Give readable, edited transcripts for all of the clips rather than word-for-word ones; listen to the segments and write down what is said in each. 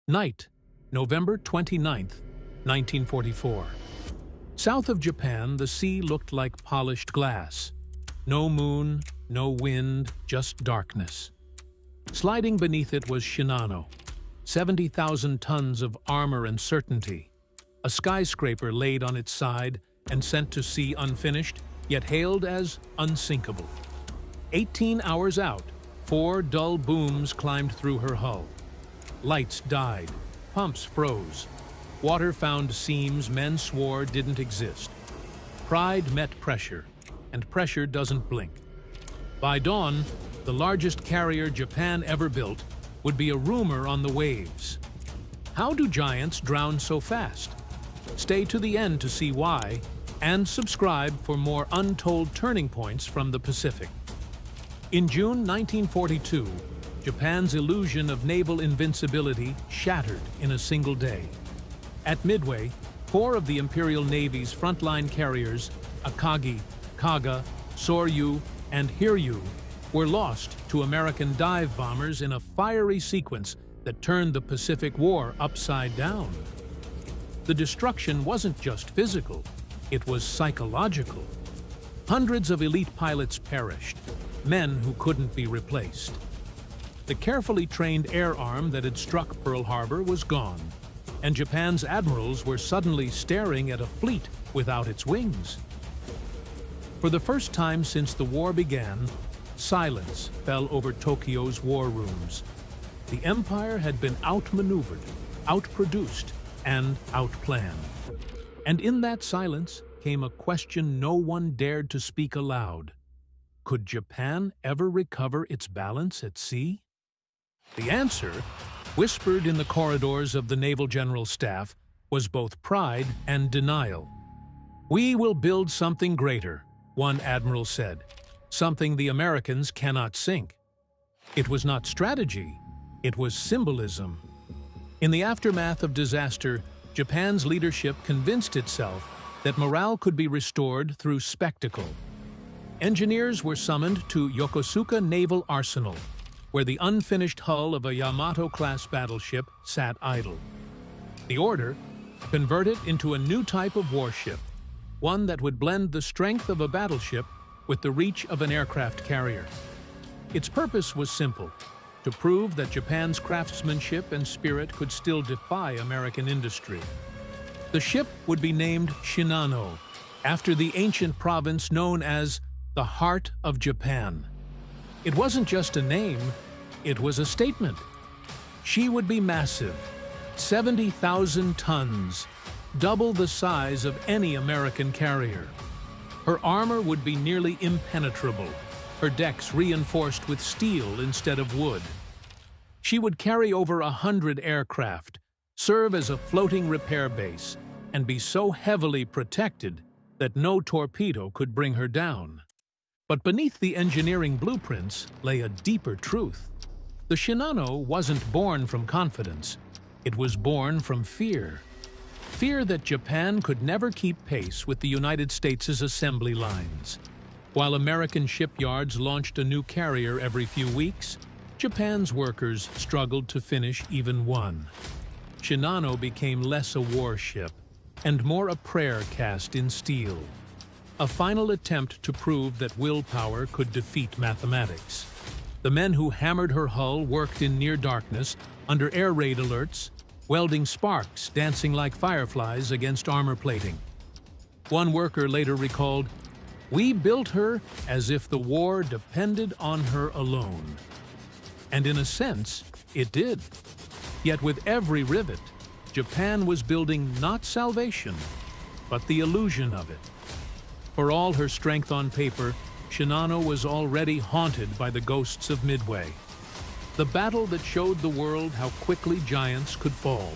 Night, November 29th, 1944. South of Japan, the sea looked like polished glass. No moon, no wind, just darkness. Sliding beneath it was Shinano, 70,000 tons of armor and certainty, a skyscraper laid on its side and sent to sea unfinished, yet hailed as unsinkable. 18 hours out, 4 dull booms climbed through her hull. Lights died, pumps froze. Water found seams men swore didn't exist. Pride met pressure, and pressure doesn't blink. By dawn, the largest carrier Japan ever built would be a rumor on the waves. How do giants drown so fast? Stay to the end to see why, and subscribe for more untold turning points from the Pacific. In June 1942, Japan's illusion of naval invincibility shattered in a single day. At Midway, 4 of the Imperial Navy's frontline carriers, Akagi, Kaga, Soryu, and Hiryu, were lost to American dive bombers in a fiery sequence that turned the Pacific War upside down. The destruction wasn't just physical, it was psychological. Hundreds of elite pilots perished, men who couldn't be replaced. The carefully trained air arm that had struck Pearl Harbor was gone, and Japan's admirals were suddenly staring at a fleet without its wings. For the first time since the war began, silence fell over Tokyo's war rooms. The empire had been outmaneuvered, outproduced, and outplanned. And in that silence came a question no one dared to speak aloud. Could Japan ever recover its balance at sea? The answer, whispered in the corridors of the Naval General Staff, was both pride and denial. "We will build something greater," one admiral said, "something the Americans cannot sink." It was not strategy, it was symbolism. In the aftermath of disaster, Japan's leadership convinced itself that morale could be restored through spectacle. Engineers were summoned to Yokosuka Naval Arsenal, where the unfinished hull of a Yamato-class battleship sat idle. The order: convert it into a new type of warship, one that would blend the strength of a battleship with the reach of an aircraft carrier. Its purpose was simple: to prove that Japan's craftsmanship and spirit could still defy American industry. The ship would be named Shinano, after the ancient province known as the Heart of Japan. It wasn't just a name, it was a statement. She would be massive, 70,000 tons, double the size of any American carrier. Her armor would be nearly impenetrable, her decks reinforced with steel instead of wood. She would carry over 100 aircraft, serve as a floating repair base, and be so heavily protected that no torpedo could bring her down. But beneath the engineering blueprints lay a deeper truth. The Shinano wasn't born from confidence. It was born from fear. Fear that Japan could never keep pace with the United States' assembly lines. While American shipyards launched a new carrier every few weeks, Japan's workers struggled to finish even one. Shinano became less a warship and more a prayer cast in steel. A final attempt to prove that willpower could defeat mathematics. The men who hammered her hull worked in near darkness, under air raid alerts, welding sparks dancing like fireflies against armor plating. One worker later recalled, "We built her as if the war depended on her alone." And in a sense, it did. Yet with every rivet, Japan was building not salvation, but the illusion of it. For all her strength on paper, Shinano was already haunted by the ghosts of Midway. The battle that showed the world how quickly giants could fall.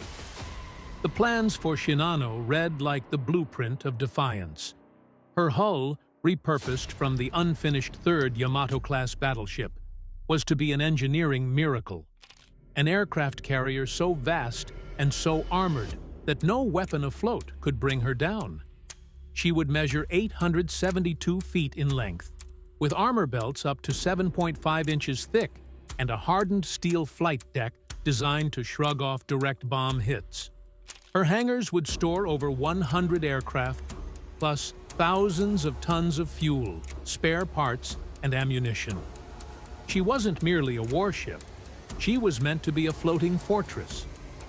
The plans for Shinano read like the blueprint of defiance. Her hull, repurposed from the unfinished third Yamato-class battleship, was to be an engineering miracle. An aircraft carrier so vast and so armored that no weapon afloat could bring her down. She would measure 872 feet in length, with armor belts up to 7.5 inches thick and a hardened steel flight deck designed to shrug off direct bomb hits. Her hangars would store over 100 aircraft, plus thousands of tons of fuel, spare parts, and ammunition. She wasn't merely a warship. She was meant to be a floating fortress,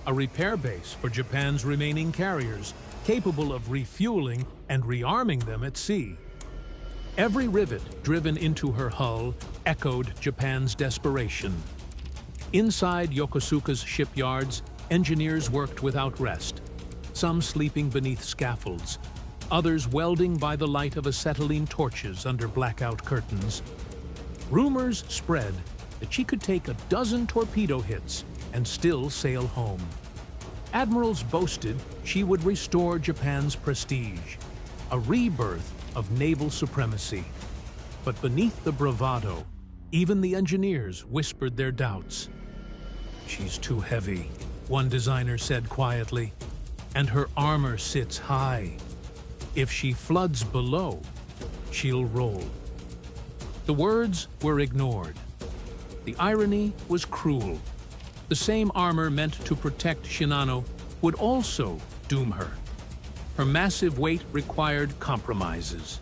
a repair base for Japan's remaining carriers, capable of refueling and rearming them at sea. Every rivet driven into her hull echoed Japan's desperation. Inside Yokosuka's shipyards, engineers worked without rest, some sleeping beneath scaffolds, others welding by the light of acetylene torches under blackout curtains. Rumors spread that she could take a dozen torpedo hits and still sail home. Admirals boasted she would restore Japan's prestige, a rebirth of naval supremacy. But beneath the bravado, even the engineers whispered their doubts. "She's too heavy," one designer said quietly, "and her armor sits high. If she floods below, she'll roll." The words were ignored. The irony was cruel. The same armor meant to protect Shinano would also doom her. Her massive weight required compromises.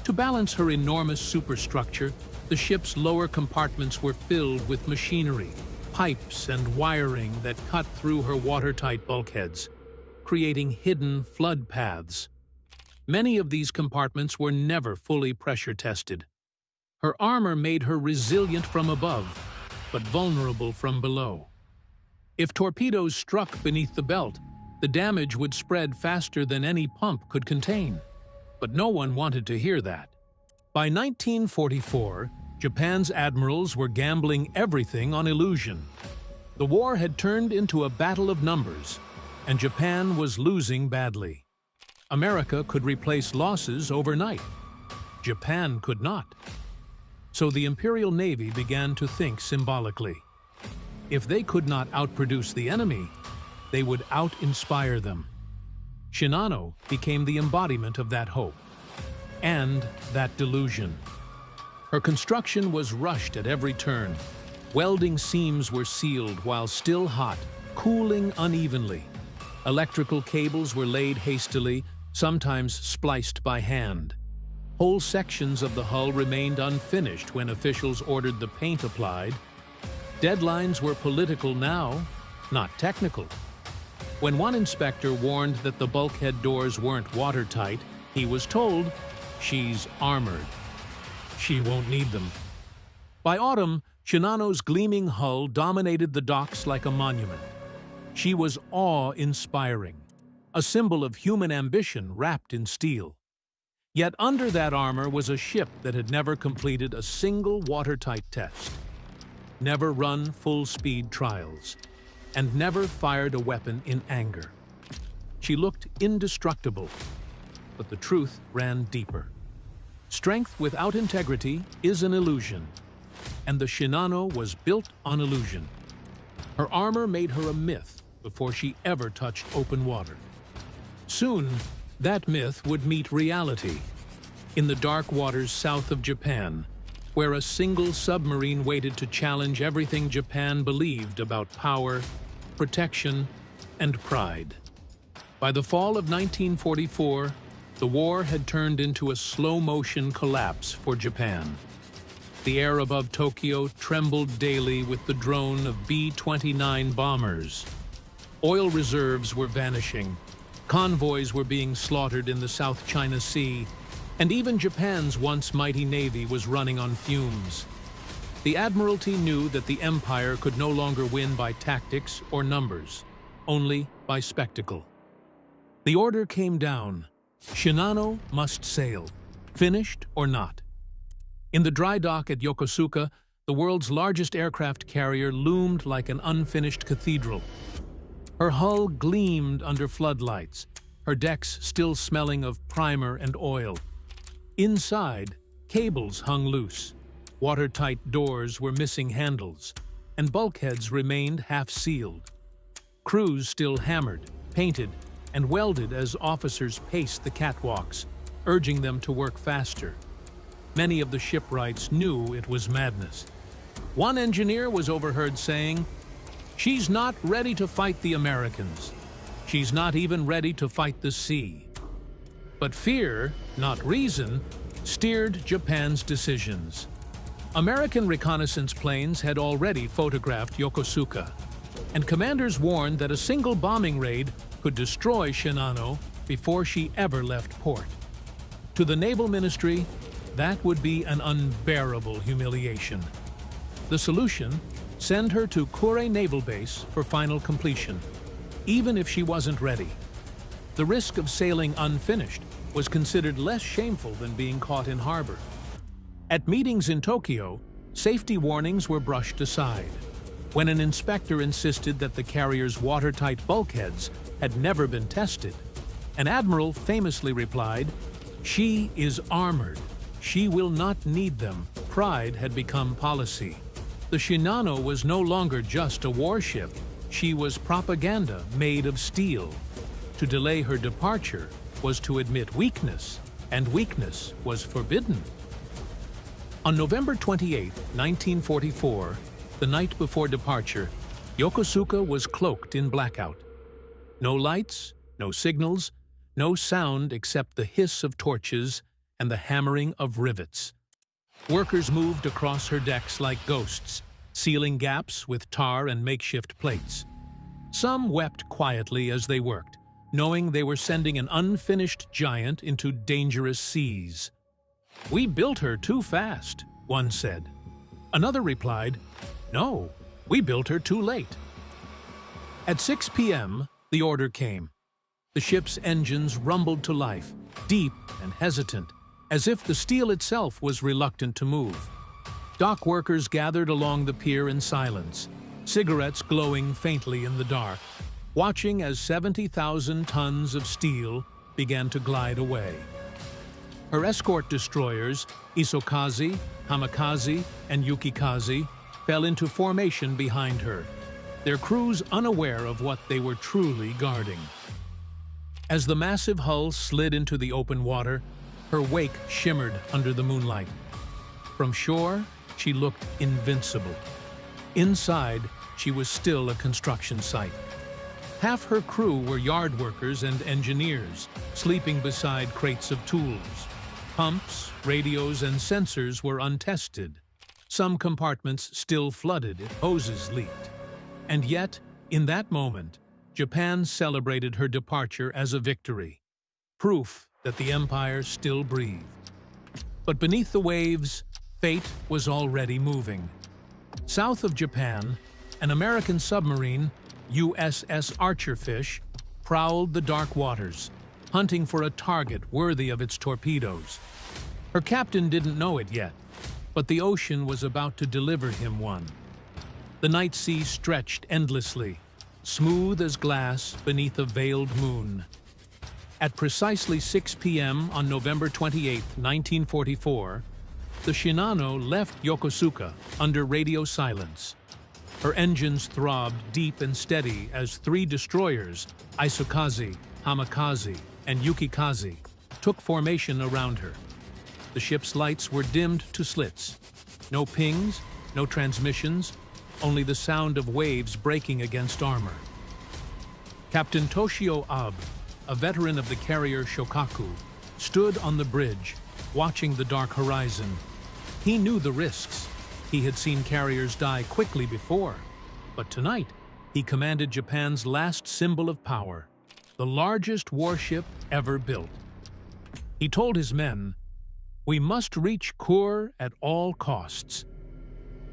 To balance her enormous superstructure, the ship's lower compartments were filled with machinery, pipes, and wiring that cut through her watertight bulkheads, creating hidden flood paths. Many of these compartments were never fully pressure tested. Her armor made her resilient from above, but vulnerable from below. If torpedoes struck beneath the belt, the damage would spread faster than any pump could contain. But no one wanted to hear that. By 1944, Japan's admirals were gambling everything on illusion. The war had turned into a battle of numbers, and Japan was losing badly. America could replace losses overnight. Japan could not. So the Imperial Navy began to think symbolically. If they could not outproduce the enemy, they would out-inspire them. Shinano became the embodiment of that hope and that delusion. Her construction was rushed at every turn. Welding seams were sealed while still hot, cooling unevenly. Electrical cables were laid hastily, sometimes spliced by hand. Whole sections of the hull remained unfinished when officials ordered the paint applied. Deadlines were political now, not technical. When one inspector warned that the bulkhead doors weren't watertight, he was told, "She's armored. She won't need them." By autumn, Shinano's gleaming hull dominated the docks like a monument. She was awe-inspiring, a symbol of human ambition wrapped in steel. Yet under that armor was a ship that had never completed a single watertight test, never run full-speed trials, and never fired a weapon in anger. She looked indestructible, but the truth ran deeper. Strength without integrity is an illusion, and the Shinano was built on illusion. Her armor made her a myth before she ever touched open water. Soon, that myth would meet reality in the dark waters south of Japan, where a single submarine waited to challenge everything Japan believed about power, protection, and pride. By the fall of 1944, the war had turned into a slow-motion collapse for Japan. The air above Tokyo trembled daily with the drone of B-29 bombers. Oil reserves were vanishing, convoys were being slaughtered in the South China Sea, and even Japan's once mighty navy was running on fumes. The Admiralty knew that the empire could no longer win by tactics or numbers, only by spectacle. The order came down. Shinano must sail, finished or not. In the dry dock at Yokosuka, the world's largest aircraft carrier loomed like an unfinished cathedral. Her hull gleamed under floodlights, her decks still smelling of primer and oil. Inside, cables hung loose, watertight doors were missing handles, and bulkheads remained half-sealed. Crews still hammered, painted, and welded as officers paced the catwalks, urging them to work faster. Many of the shipwrights knew it was madness. One engineer was overheard saying, She's not ready to fight the Americans. She's not even ready to fight the sea. But fear, not reason, steered Japan's decisions. American reconnaissance planes had already photographed Yokosuka, and commanders warned that a single bombing raid could destroy Shinano before she ever left port. To the Naval Ministry, that would be an unbearable humiliation. The solution? Send her to Kure Naval Base for final completion, even if she wasn't ready. The risk of sailing unfinished was considered less shameful than being caught in harbor. At meetings in Tokyo, safety warnings were brushed aside. When an inspector insisted that the carrier's watertight bulkheads had never been tested, an admiral famously replied, "She is armored. She will not need them." Pride had become policy. The Shinano was no longer just a warship. She was propaganda made of steel. To delay her departure was to admit weakness, and weakness was forbidden. On November 28, 1944, the night before departure, Yokosuka was cloaked in blackout. No lights, no signals, no sound except the hiss of torches and the hammering of rivets. Workers moved across her decks like ghosts, sealing gaps with tar and makeshift plates. Some wept quietly as they worked, knowing they were sending an unfinished giant into dangerous seas. "We built her too fast," one said. Another replied, "No, we built her too late." At 6 p.m., the order came. The ship's engines rumbled to life, deep and hesitant, as if the steel itself was reluctant to move. Dock workers gathered along the pier in silence, cigarettes glowing faintly in the dark, watching as 70,000 tons of steel began to glide away. Her escort destroyers, Isokaze, Hamikaze, and Yukikaze, fell into formation behind her, their crews unaware of what they were truly guarding. As the massive hull slid into the open water, her wake shimmered under the moonlight. From shore, she looked invincible. Inside, she was still a construction site. Half her crew were yard workers and engineers, sleeping beside crates of tools. Pumps, radios, and sensors were untested. Some compartments still flooded if hoses leaked. And yet, in that moment, Japan celebrated her departure as a victory, proof that the empire still breathed. But beneath the waves, fate was already moving. South of Japan, an American submarine, USS Archerfish, prowled the dark waters, hunting for a target worthy of its torpedoes. Her captain didn't know it yet, but the ocean was about to deliver him one. The night sea stretched endlessly, smooth as glass beneath a veiled moon. At precisely 6 p.m. on November 28, 1944, the Shinano left Yokosuka under radio silence. Her engines throbbed deep and steady as 3 destroyers, Isokaze, Hamikaze, and Yukikaze, took formation around her. The ship's lights were dimmed to slits. No pings, no transmissions, only the sound of waves breaking against armor. Captain Toshio Abe, a veteran of the carrier Shokaku, stood on the bridge, watching the dark horizon. He knew the risks. He had seen carriers die quickly before. But tonight, he commanded Japan's last symbol of power, the largest warship ever built. He told his men, "We must reach Kure at all costs."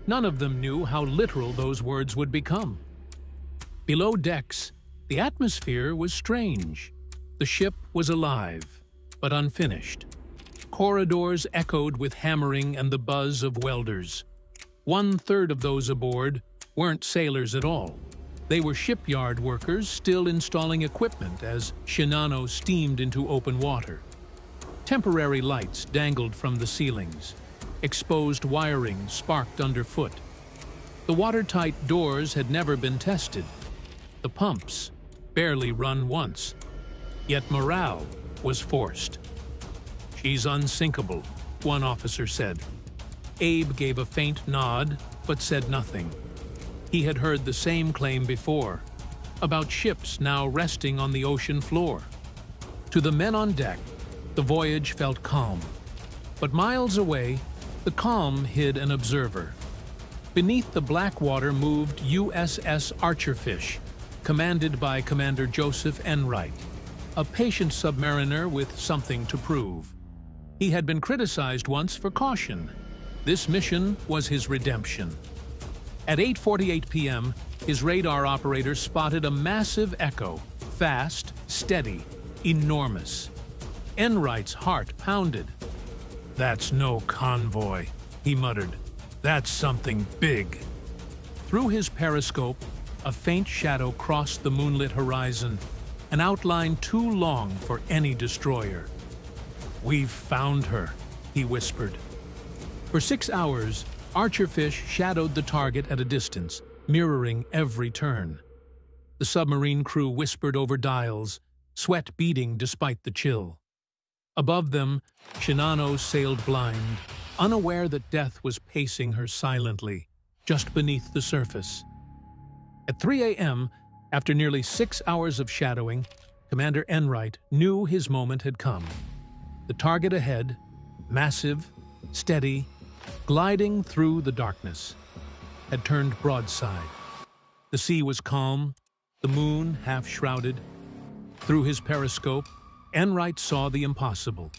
None of them knew how literal those words would become. Below decks, the atmosphere was strange. The ship was alive, but unfinished. Corridors echoed with hammering and the buzz of welders. 1/3 of those aboard weren't sailors at all. They were shipyard workers still installing equipment as Shinano steamed into open water. Temporary lights dangled from the ceilings. Exposed wiring sparked underfoot. The watertight doors had never been tested. The pumps barely run once. Yet morale was forced. "She's unsinkable," one officer said. Abe gave a faint nod, but said nothing. He had heard the same claim before, about ships now resting on the ocean floor. To the men on deck, the voyage felt calm. But miles away, the calm hid an observer. Beneath the black water moved USS Archerfish, commanded by Commander Joseph Enright, a patient submariner with something to prove. He had been criticized once for caution. This mission was his redemption. At 8:48 p.m., his radar operator spotted a massive echo, fast, steady, enormous. Enright's heart pounded. "That's no convoy," he muttered. "That's something big." Through his periscope, a faint shadow crossed the moonlit horizon, an outline too long for any destroyer. "We've found her," he whispered. For 6 hours, Archerfish shadowed the target at a distance, mirroring every turn. The submarine crew whispered over dials, sweat beading despite the chill. Above them, Shinano sailed blind, unaware that death was pacing her silently, just beneath the surface. At 3 a.m., after nearly 6 hours of shadowing, Commander Enright knew his moment had come. The target ahead, massive, steady, gliding through the darkness, had turned broadside. The sea was calm, the moon half-shrouded. Through his periscope, Enright saw the impossible.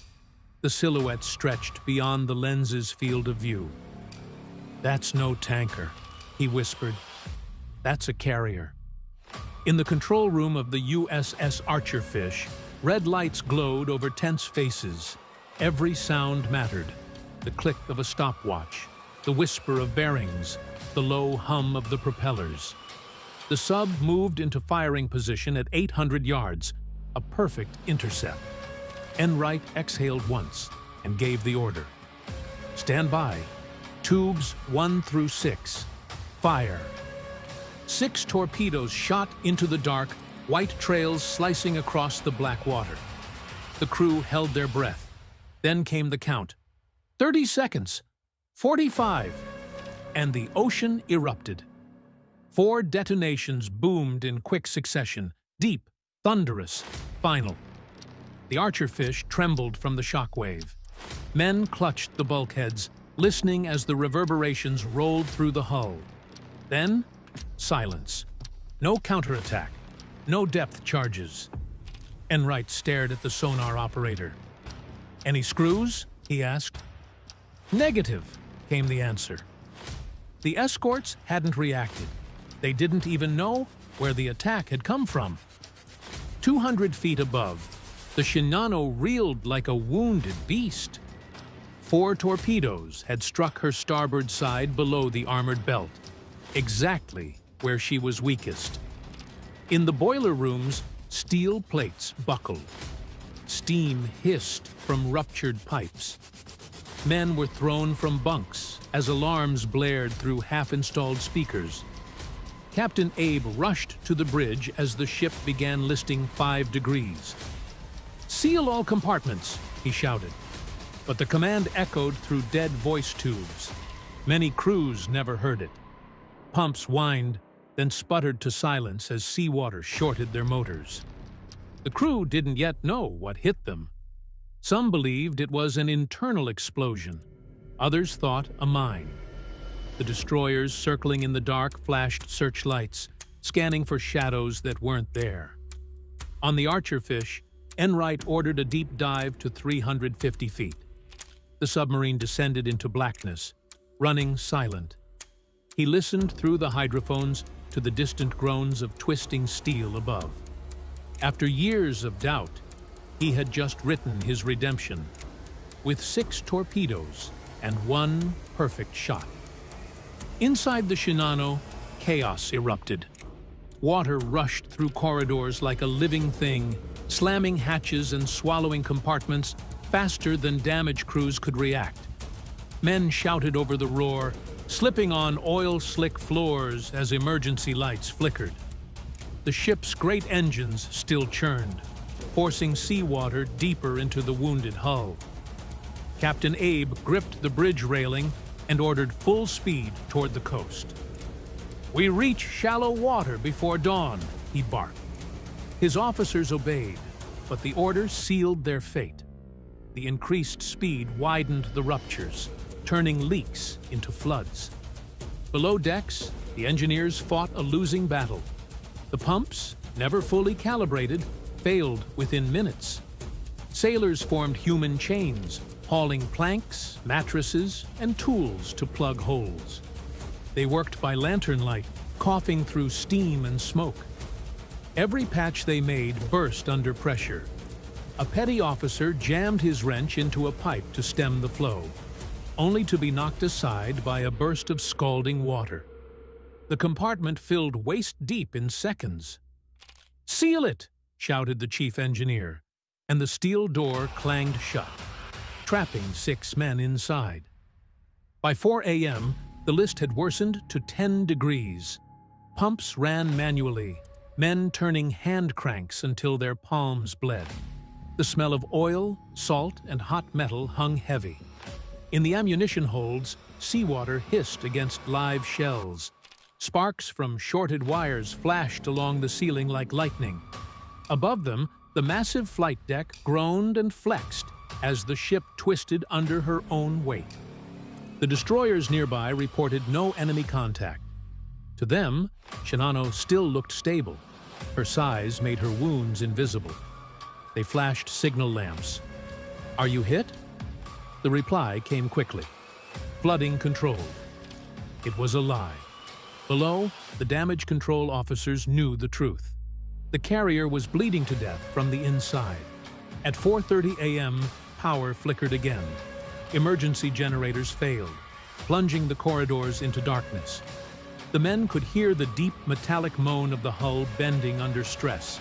The silhouette stretched beyond the lens's field of view. "That's no tanker," he whispered. "That's a carrier." In the control room of the USS Archerfish, red lights glowed over tense faces. Every sound mattered. The click of a stopwatch, the whisper of bearings, the low hum of the propellers. The sub moved into firing position at 800 yards, a perfect intercept. Enright exhaled once and gave the order. "Stand by. Tubes 1 through 6. Fire." 6 torpedoes shot into the dark, white trails slicing across the black water. The crew held their breath. Then came the count. 30 seconds. 45. And the ocean erupted. 4 detonations boomed in quick succession, deep, thunderous, final. The Archerfish trembled from the shockwave. Men clutched the bulkheads, listening as the reverberations rolled through the hull. Then, silence. No counterattack. No depth charges. Enright stared at the sonar operator. "Any screws?" he asked. "Negative," came the answer. The escorts hadn't reacted. They didn't even know where the attack had come from. 200 feet above, the Shinano reeled like a wounded beast. 4 torpedoes had struck her starboard side below the armored belt, exactly where she was weakest. In the boiler rooms, steel plates buckled. Steam hissed from ruptured pipes. Men were thrown from bunks as alarms blared through half-installed speakers. Captain Abe rushed to the bridge as the ship began listing 5 degrees. "Seal all compartments," he shouted. But the command echoed through dead voice tubes. Many crews never heard it. Pumps whined, then sputtered to silence as seawater shorted their motors. The crew didn't yet know what hit them. Some believed it was an internal explosion. Others thought a mine. The destroyers circling in the dark flashed searchlights, scanning for shadows that weren't there. On the Archerfish, Enright ordered a deep dive to 350 feet. The submarine descended into blackness, running silent. He listened through the hydrophones to the distant groans of twisting steel above. After years of doubt, he had just written his redemption, with 6 torpedoes and 1 perfect shot. Inside the Shinano, chaos erupted. Water rushed through corridors like a living thing, slamming hatches and swallowing compartments faster than damage crews could react. Men shouted over the roar, slipping on oil-slick floors as emergency lights flickered. The ship's great engines still churned, forcing seawater deeper into the wounded hull. Captain Abe gripped the bridge railing and ordered full speed toward the coast. "We reach shallow water before dawn," he barked. His officers obeyed, but the order sealed their fate. The increased speed widened the ruptures, turning leaks into floods. Below decks, the engineers fought a losing battle. The pumps, never fully calibrated, failed within minutes. Sailors formed human chains, hauling planks, mattresses, and tools to plug holes. They worked by lantern light, coughing through steam and smoke. Every patch they made burst under pressure. A petty officer jammed his wrench into a pipe to stem the flow, only to be knocked aside by a burst of scalding water. The compartment filled waist-deep in seconds. "Seal it!" shouted the chief engineer, and the steel door clanged shut, trapping 6 men inside. By 4 a.m., the list had worsened to 10 degrees. Pumps ran manually, men turning hand cranks until their palms bled. The smell of oil, salt, and hot metal hung heavy. In the ammunition holds, seawater hissed against live shells. Sparks from shorted wires flashed along the ceiling like lightning. Above them, the massive flight deck groaned and flexed as the ship twisted under her own weight. The destroyers nearby reported no enemy contact. To them, Shinano still looked stable. Her size made her wounds invisible. They flashed signal lamps. "Are you hit?" The reply came quickly. "Flooding controlled." It was a lie. Below, the damage control officers knew the truth. The carrier was bleeding to death from the inside. At 4:30 a.m., power flickered again. Emergency generators failed, plunging the corridors into darkness. The men could hear the deep metallic moan of the hull bending under stress.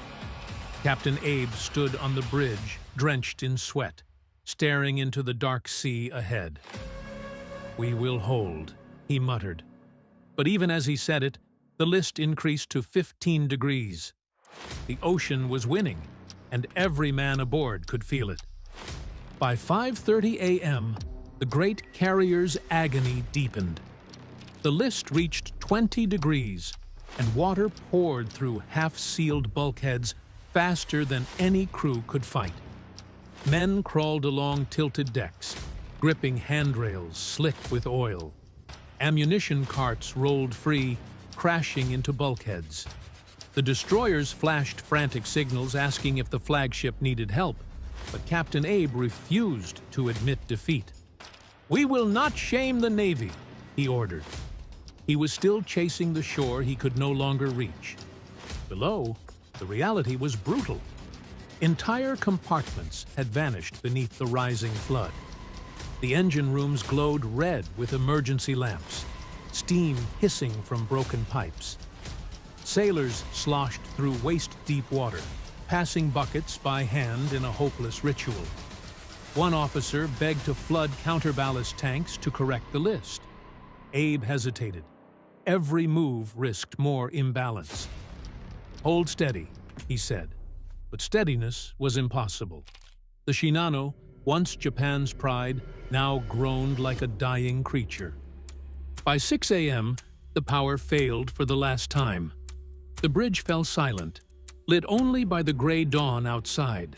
Captain Abe stood on the bridge, drenched in sweat, staring into the dark sea ahead. "We will hold," he muttered. But even as he said it, the list increased to 15 degrees. The ocean was winning, and every man aboard could feel it. By 5:30 a.m., the great carrier's agony deepened. The list reached 20 degrees, and water poured through half-sealed bulkheads faster than any crew could fight. Men crawled along tilted decks, gripping handrails slick with oil. Ammunition carts rolled free, crashing into bulkheads. The destroyers flashed frantic signals asking if the flagship needed help, but Captain Abe refused to admit defeat. "We will not shame the Navy," he ordered. He was still chasing the shore he could no longer reach. Below, the reality was brutal. Entire compartments had vanished beneath the rising flood. The engine rooms glowed red with emergency lamps, steam hissing from broken pipes. Sailors sloshed through waist-deep water, passing buckets by hand in a hopeless ritual. One officer begged to flood counterballast tanks to correct the list. Abe hesitated. Every move risked more imbalance. "Hold steady," he said. But steadiness was impossible. The Shinano, once Japan's pride, now groaned like a dying creature. By 6 a.m., the power failed for the last time. The bridge fell silent, lit only by the gray dawn outside.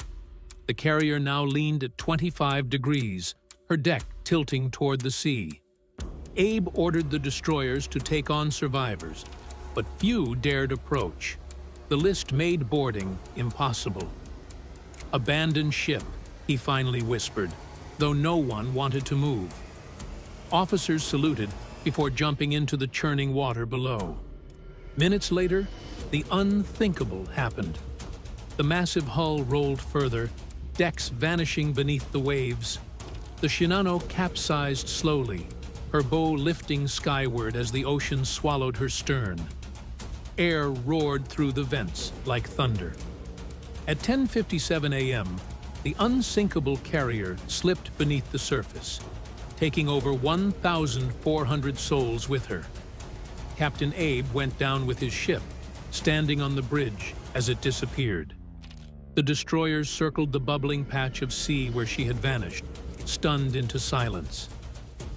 The carrier now leaned at 25 degrees, her deck tilting toward the sea. Abe ordered the destroyers to take on survivors, but few dared approach. The list made boarding impossible. "Abandon ship," he finally whispered, though no one wanted to move. Officers saluted before jumping into the churning water below. Minutes later, the unthinkable happened. The massive hull rolled further, decks vanishing beneath the waves. The Shinano capsized slowly, her bow lifting skyward as the ocean swallowed her stern. Air roared through the vents like thunder. At 10:57 a.m., the unsinkable carrier slipped beneath the surface, taking over 1,400 souls with her. Captain Abe went down with his ship, standing on the bridge as it disappeared. The destroyers circled the bubbling patch of sea where she had vanished, stunned into silence.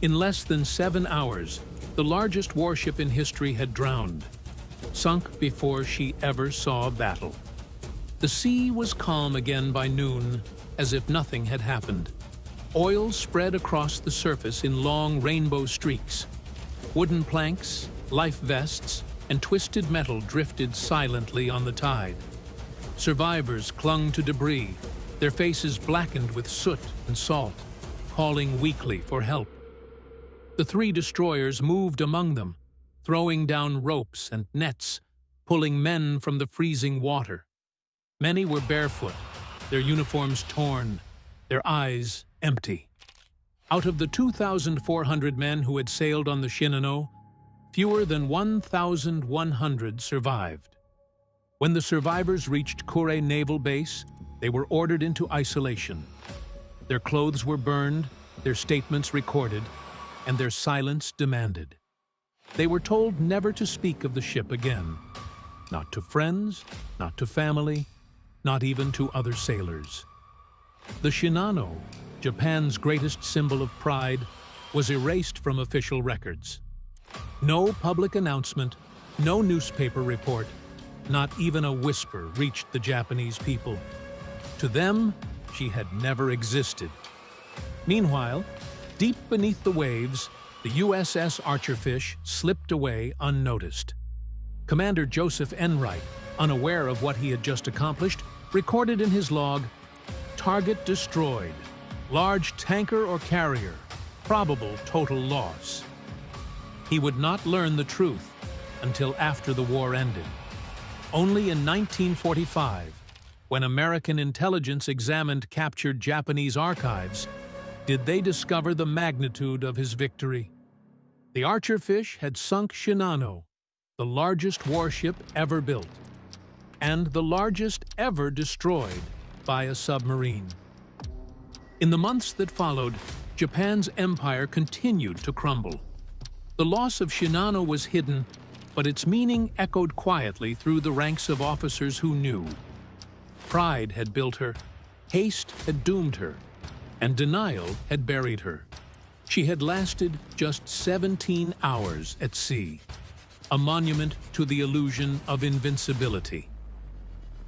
In less than 7 hours, The largest warship in history had drowned, sunk before she ever saw battle. The sea was calm again by noon, as if nothing had happened. Oil spread across the surface in long rainbow streaks. Wooden planks, life vests, and twisted metal drifted silently on the tide. Survivors clung to debris, their faces blackened with soot and salt, calling weakly for help. The 3 destroyers moved among them, throwing down ropes and nets, pulling men from the freezing water. Many were barefoot, their uniforms torn, their eyes empty. Out of the 2,400 men who had sailed on the Shinano, fewer than 1,100 survived. When the survivors reached Kure Naval Base, they were ordered into isolation. Their clothes were burned, their statements recorded, and their silence demanded. They were told never to speak of the ship again. Not to friends, not to family, not even to other sailors. The Shinano, Japan's greatest symbol of pride, was erased from official records. No public announcement, no newspaper report, not even a whisper reached the Japanese people. To them, she had never existed. Meanwhile, deep beneath the waves, the USS Archerfish slipped away unnoticed. Commander Joseph Enright, unaware of what he had just accomplished, recorded in his log, "Target destroyed. Large tanker or carrier. Probable total loss." He would not learn the truth until after the war ended. Only in 1945, when American intelligence examined captured Japanese archives, did they discover the magnitude of his victory. The Archerfish had sunk Shinano, the largest warship ever built, and the largest ever destroyed by a submarine. In the months that followed, Japan's empire continued to crumble. The loss of Shinano was hidden, but its meaning echoed quietly through the ranks of officers who knew. Pride had built her, haste had doomed her, and denial had buried her. She had lasted just 17 hours at sea, a monument to the illusion of invincibility.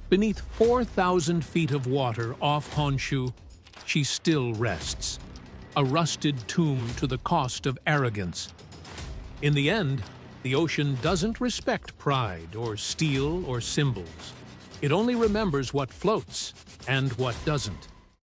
Beneath 4,000 feet of water off Honshu, she still rests, a rusted tomb to the cost of arrogance. In the end, the ocean doesn't respect pride or steel or symbols. It only remembers what floats and what doesn't.